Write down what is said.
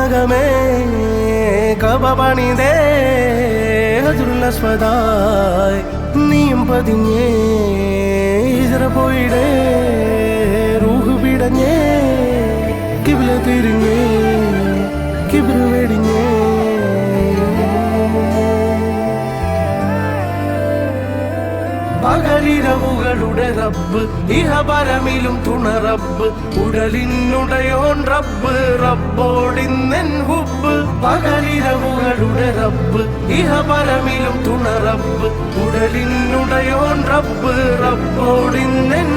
ഉലകമേ കബപണിതേ ഹജറുൽ അസ്വദായി നീയും പതിഞ്ഞേ ഹിജ്റ പോയിടേ റൂഹ് പിടഞ്ഞേ കിബ്ല തിരിഞ്ഞേ കിബ്റ് വെടിഞ്ഞേ പകലിരവുകളുടെ റബ്ബ് ഇഹപരമിലും തുണ റബ്ബ് ഉടലിനുടയോൻ റബ്ബ് റബ്ബോടിന്നെൻ ഹുബ്ബ് പകലിരവുകളുടെ റബ്ബ് ഇഹപരമിലും തുണ റബ്ബ് ഉടലിനുടയോൻ റബ്ബ് റബ്ബോടിന്നെൻ